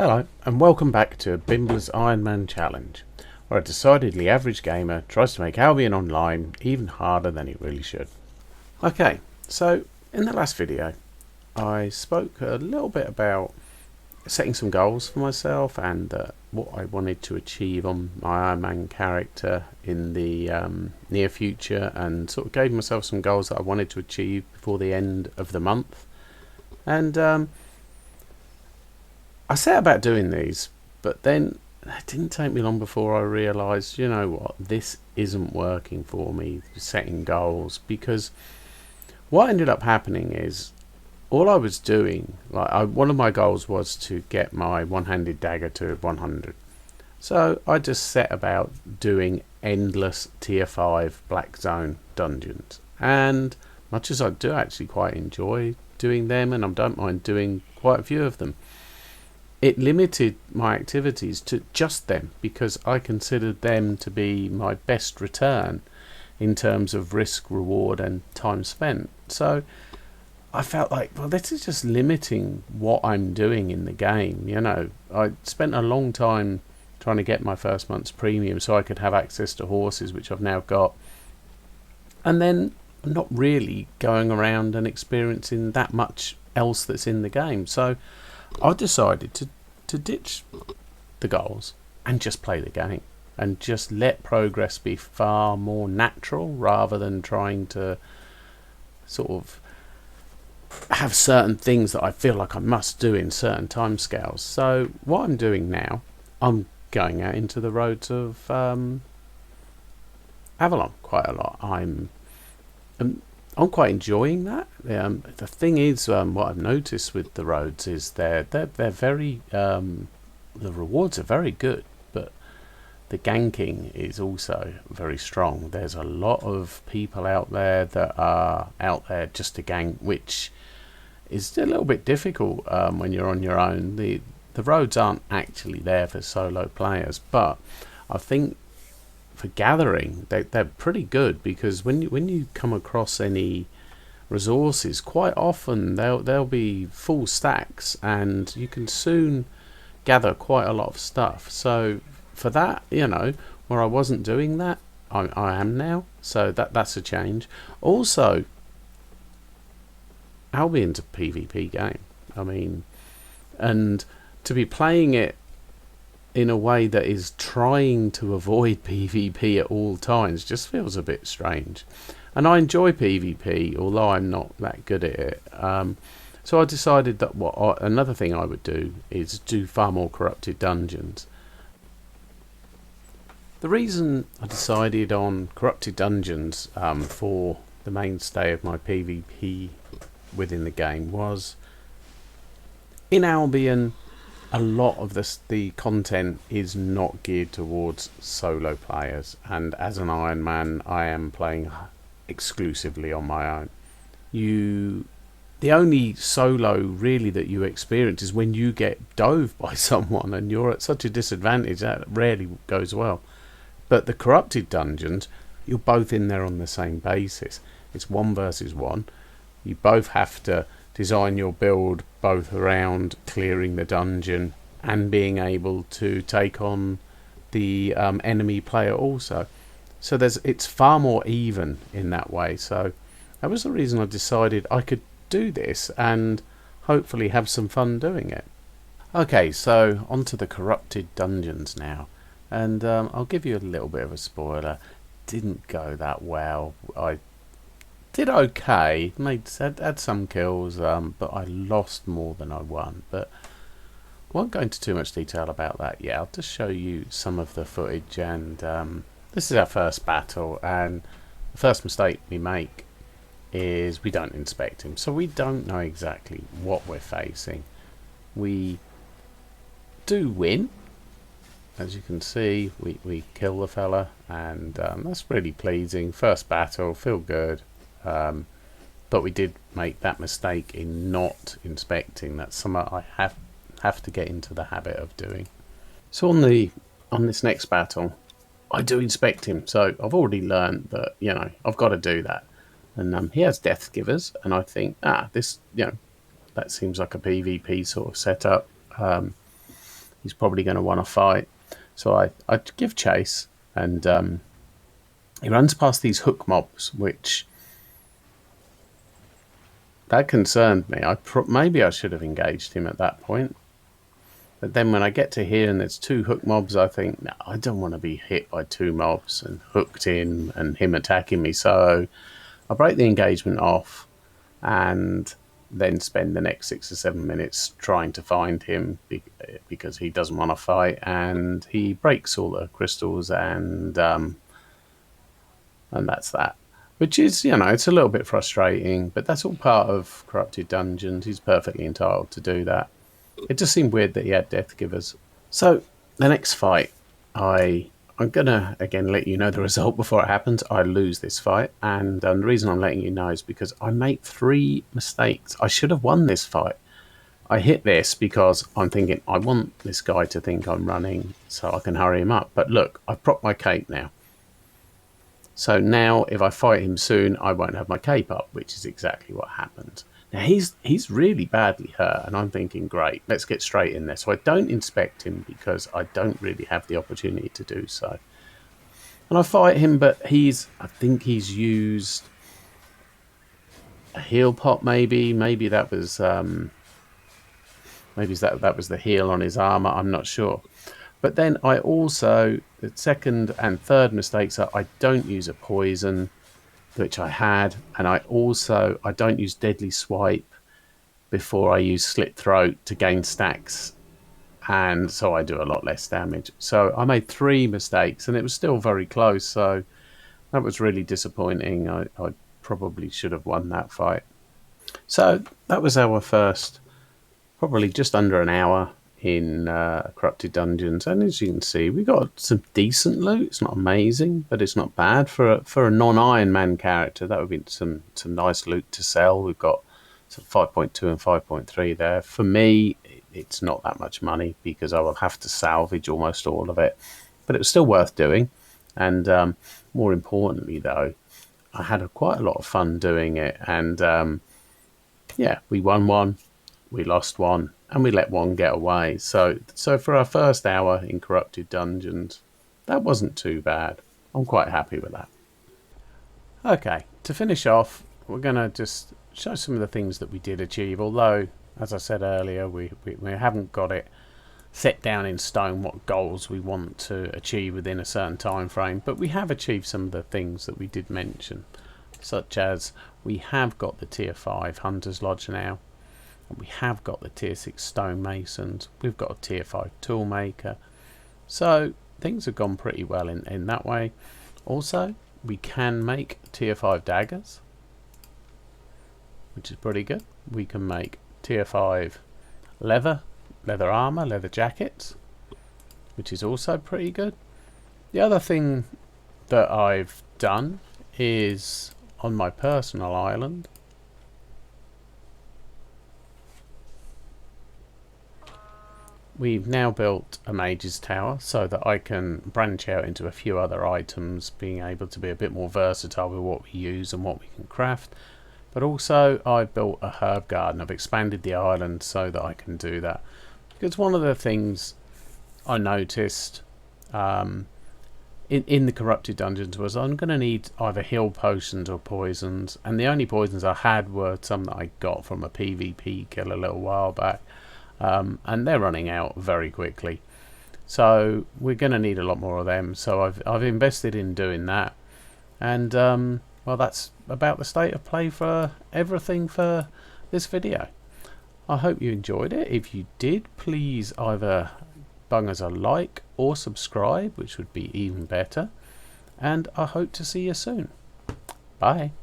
Hello, and welcome back to Bimbler's Ironman Challenge, where a decidedly average gamer tries to make Albion Online even harder than it really should. Okay, so in the last video, I spoke a little bit about setting some goals for myself and what I wanted to achieve on my Ironman character in the near future, and sort of gave myself some goals that I wanted to achieve before the end of the month. And I set about doing these, but then it didn't take me long before I realised, you know what, this isn't working for me, setting goals, because what ended up happening is all I was doing, one of my goals was to get my one-handed dagger to 100. So I just set about doing endless tier 5 black zone dungeons, and much as I do actually quite enjoy doing them, and I don't mind doing quite a few of them, it limited my activities to just them because I considered them to be my best return in terms of risk, reward and time spent. So I felt like, well, this is just limiting what I'm doing in the game. You know, I spent a long time trying to get my first month's premium so I could have access to horses, which I've now got, and then not really going around and experiencing that much else that's in the game. So I decided to ditch the goals and just play the game and just let progress be far more natural rather than trying to sort of have certain things that I feel like I must do in certain timescales. So what I'm doing now, I'm going out into the roads of Avalon quite a lot. I'm quite enjoying that. The thing is, what I've noticed with the roads is they're very the rewards are very good, but the ganking is also very strong. There's a lot of people out there that are out there just to gank, which is a little bit difficult when you're on your own. The roads aren't actually there for solo players, but I think for gathering they're pretty good, because when you come across any resources, quite often they'll be full stacks and you can soon gather quite a lot of stuff. So for that, you know, where I wasn't doing that, I am now, so that's a change. Also, Albion's a PvP game, I mean, and to be playing it in a way that is trying to avoid PvP at all times just feels a bit strange. And I enjoy PvP, although I'm not that good at it. So I decided that another thing I would do is do far more corrupted dungeons. The reason I decided on corrupted dungeons for the mainstay of my PvP within the game was, in Albion, a lot of the content is not geared towards solo players, and as an Ironman I am playing exclusively on my own. The only solo really that you experience is when you get dove by someone, and you're at such a disadvantage that rarely goes well. But the corrupted dungeons, you're both in there on the same basis. It's 1 versus 1. You both have to design your build both around clearing the dungeon and being able to take on the enemy player also. So it's far more even in that way. So that was the reason I decided I could do this and hopefully have some fun doing it. Okay, so onto the corrupted dungeons now, and I'll give you a little bit of a spoiler. Didn't go that well. I did okay, had some kills, but I lost more than I won. But I won't go into too much detail about that yet. I'll just show you some of the footage, and this is our first battle, and the first mistake we make is we don't inspect him, so we don't know exactly what we're facing. We do win, as you can see. We kill the fella, and that's really pleasing. First battle, feel good. But we did make that mistake in not inspecting. That's something I have to get into the habit of doing. So on this next battle, I do inspect him. So I've already learned that, you know, I've got to do that. And he has death givers, and I think this, you know, that seems like a PvP sort of setup. he's probably going to want to fight. So I give chase, and he runs past these hook mobs, which that concerned me. Maybe I should have engaged him at that point. But then when I get to here and there's 2 hook mobs, I think, no, I don't want to be hit by 2 mobs and hooked in and him attacking me. So I break the engagement off and then spend the next 6 or 7 minutes trying to find him because he doesn't want to fight, and he breaks all the crystals, and that's that. Which is, it's a little bit frustrating, but that's all part of Corrupted Dungeons. He's perfectly entitled to do that. It just seemed weird that he had Death Givers. So, the next fight, I'm going to, again, let you know the result before it happens. I lose this fight, and the reason I'm letting you know is because I make 3 mistakes. I should have won this fight. I hit this because I'm thinking, I want this guy to think I'm running so I can hurry him up. But look, I've propped my cape now. So now, if I fight him soon, I won't have my cape up, which is exactly what happened. Now, he's really badly hurt, and I'm thinking, great, let's get straight in there. So I don't inspect him because I don't really have the opportunity to do so. And I fight him, but I think he's used a heal pot, maybe. Maybe that was that was the heal on his armor. I'm not sure. But then I also, the second and third mistakes are I don't use a poison, which I had, and I don't use Deadly Swipe before I use Slit Throat to gain stacks, and so I do a lot less damage. So I made 3 mistakes, and it was still very close, so that was really disappointing. I probably should have won that fight. So that was our first, probably just under an hour in Corrupted Dungeons, and as you can see, we got some decent loot. It's not amazing, but it's not bad for a non-Ironman character. That would be some nice loot to sell. We've got some 5.2 and 5.3 there. For me, it's not that much money because I will have to salvage almost all of it, but it was still worth doing. And more importantly, though, I had quite a lot of fun doing it. And yeah, we won 1, we lost 1, and we let 1 get away. So for our first hour in Corrupted Dungeons, that wasn't too bad. I'm quite happy with that. Okay, to finish off, we're going to just show some of the things that we did achieve. Although, as I said earlier, we haven't got it set down in stone what goals we want to achieve within a certain time frame. But we have achieved some of the things that we did mention, such as we have got the Tier 5 Hunter's Lodge now. We have got the Tier 6 Stonemasons. We've got a Tier 5 Toolmaker. So things have gone pretty well in that way. Also, we can make Tier 5 daggers, which is pretty good. We can make Tier 5 leather armor, leather jackets, which is also pretty good. The other thing that I've done is on my personal island, we've now built a mage's tower so that I can branch out into a few other items, being able to be a bit more versatile with what we use and what we can craft. But also I've built a herb garden. I've expanded the island so that I can do that. Because one of the things I noticed in the Corrupted Dungeons was I'm going to need either heal potions or poisons. And the only poisons I had were some that I got from a PvP kill a little while back. And they're running out very quickly, so we're going to need a lot more of them. So I've invested in doing that, and well, that's about the state of play for everything for this video. I hope you enjoyed it. If you did, please either bung us a like or subscribe, which would be even better, and I hope to see you soon. Bye.